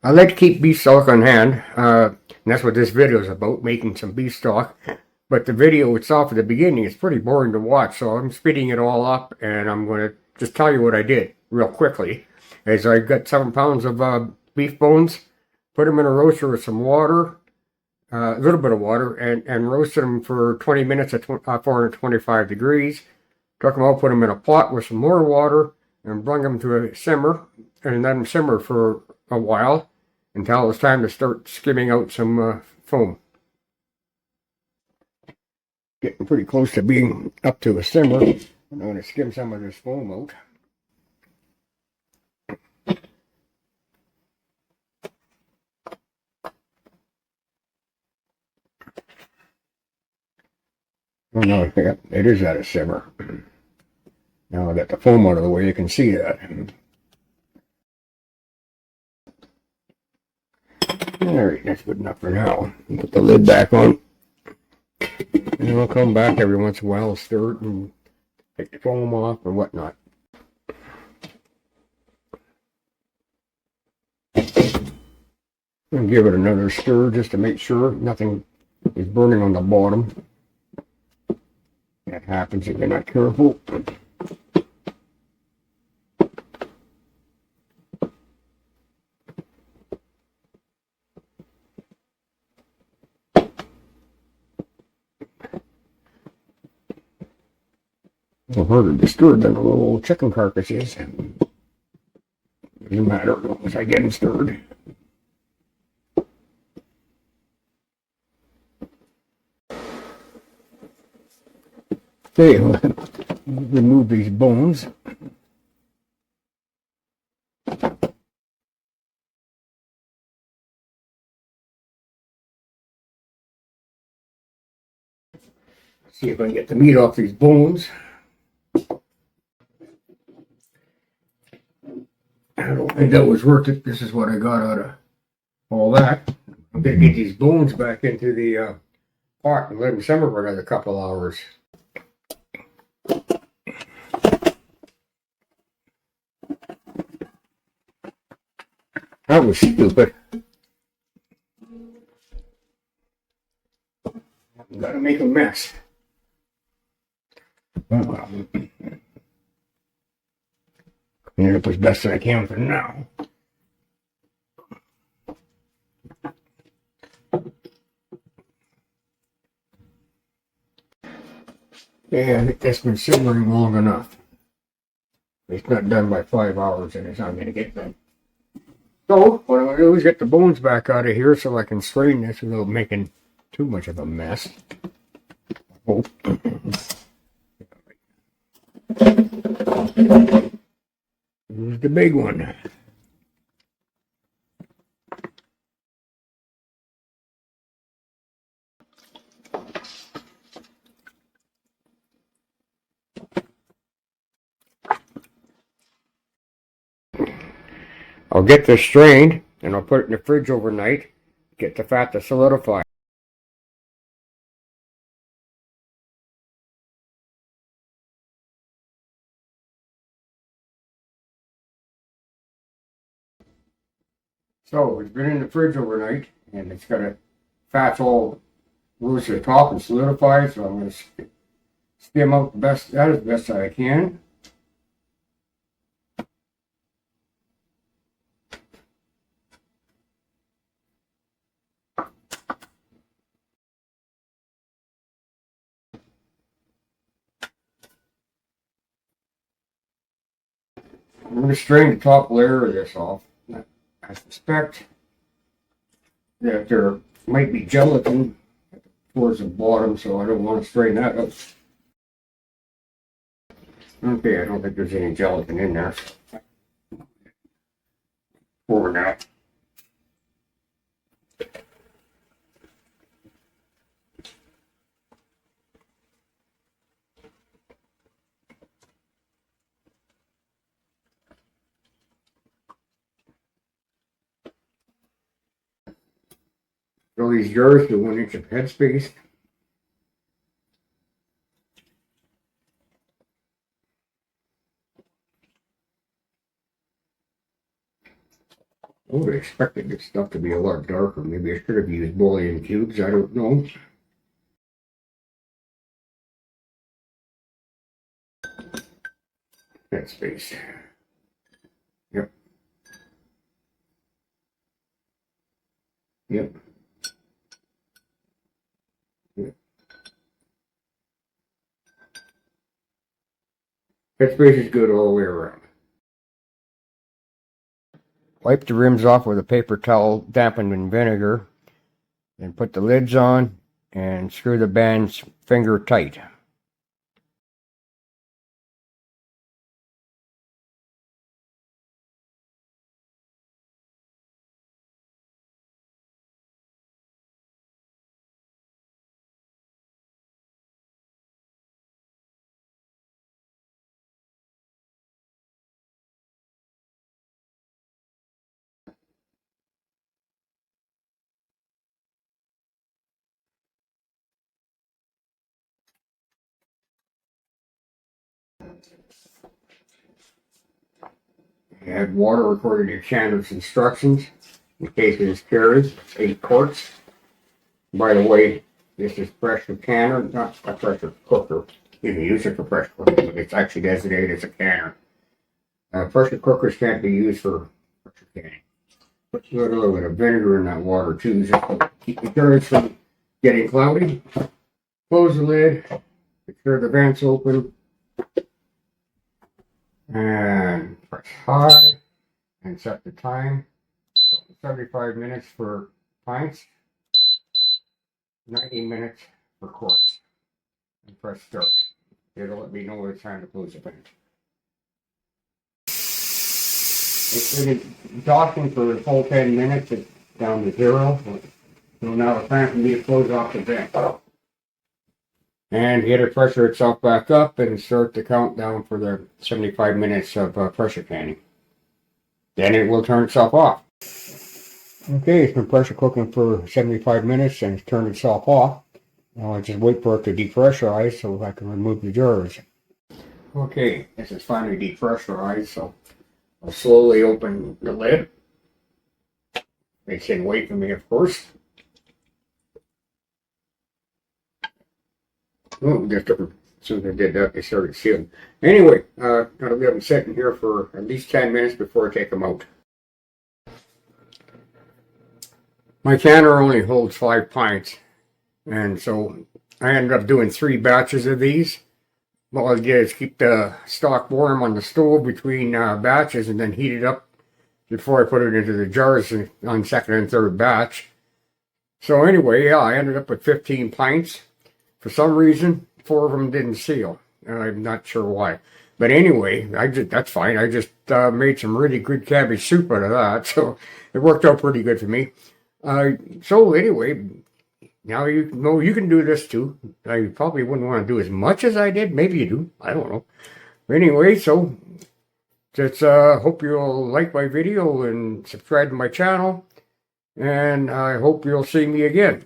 I like to keep beef stock on hand, and that's what this video is about, making some beef stock. But the video itself at the beginning is pretty boring to watch, so I'm speeding it all up, and I'm going to just tell you what I did real quickly. As I got 7 pounds of beef bones, put them in a roaster with some water, a little bit of water, and roasted them for 20 minutes at 425 degrees. Took them out, put them in a pot with some more water, and brought them to a simmer, and let them simmer for a while until it was time to start skimming out some foam. Getting pretty close to being up to a simmer. I'm going to skim some of this foam out. Oh no, it is at a simmer. Now I got the foam out of the way, you can see that. Alright, that's good enough for now. Put the lid back on. And I'll come back every once in a while, stir it and take the foam off or whatnot. And give it another stir just to make sure nothing is burning on the bottom. That happens if you're not careful. A little harder to stir than a little old chicken carcass is. Doesn't matter as long as I get them stirred. Okay, remove these bones. See if I can get the meat off these bones. I don't think that was worth it. This is what I got out of all that. I'm going to get these bones back into the pot and let them simmer for another couple hours. That was stupid. I'm gonna make a mess. Well, clean it up as best I can for now. Yeah, I think that's been simmering long enough. It's not done by 5 hours, and it's not going to get done. So, what I'm going to do is get the bones back out of here so I can strain this without making too much of a mess. Oh. Here's the big one. I'll get this strained and I'll put it in the fridge overnight, get the fat to solidify. So it's been in the fridge overnight and it's got fat's all rose to the top and solidified, so I'm going to skim out the best as best I can. I'm going to strain the top layer of this off. I suspect that there might be gelatin towards the bottom, so I don't want to strain that up. Okay, I don't think there's any gelatin in there. Pour now. Fill these jars to 1 inch of headspace. I would have expected this stuff to be a lot darker. Maybe I should have used bouillon cubes. I don't know. That space. Yep. Yep. Yep. That space is good all the way around. Wipe the rims off with a paper towel dampened in vinegar. Then put the lids on and screw the bands finger tight. Add water according to Chandler's instructions. In case it is carried, 8 quarts. By the way, this is pressure canner, not a pressure cooker. You can use it for pressure cooking, but it's actually designated as a canner. Pressure cookers can't be used for pressure canning. Put a little bit of vinegar in that water too, just to keep the jars from getting cloudy. Close the lid, make sure the vent's open, and press high, and set the time. So 75 minutes for pints, 90 minutes for quarts. And press start. It'll let me know when it's time to close the vent. It's been docking for a full 10 minutes. It's down to 0. So now it's time for me to close off the vent. And get it pressure itself back up and start the countdown for the 75 minutes of pressure canning. Then it will turn itself off. Okay, it's been pressure cooking for 75 minutes and it's turned itself off. Now I just wait for it to depressurize so I can remove the jars. Okay, this is finally depressurized, so I'll slowly open the lid. They said wait for me, of course. Oh, just as soon as I did that, they started sealing. Anyway, I'll leave them sitting here for at least 10 minutes before I take them out. My canner only holds 5 pints, and so I ended up doing 3 batches of these. What I did is keep the stock warm on the stove between batches and then heat it up before I put it into the jars on second and third batch. So anyway, yeah, I ended up with 15 pints. For some reason, 4 of them didn't seal. I'm not sure why. But anyway, that's fine. I just made some really good cabbage soup out of that. So it worked out pretty good for me. So anyway, now you know you can do this too. I probably wouldn't want to do as much as I did. Maybe you do. I don't know. But anyway, so just hope you'll like my video and subscribe to my channel. And I hope you'll see me again.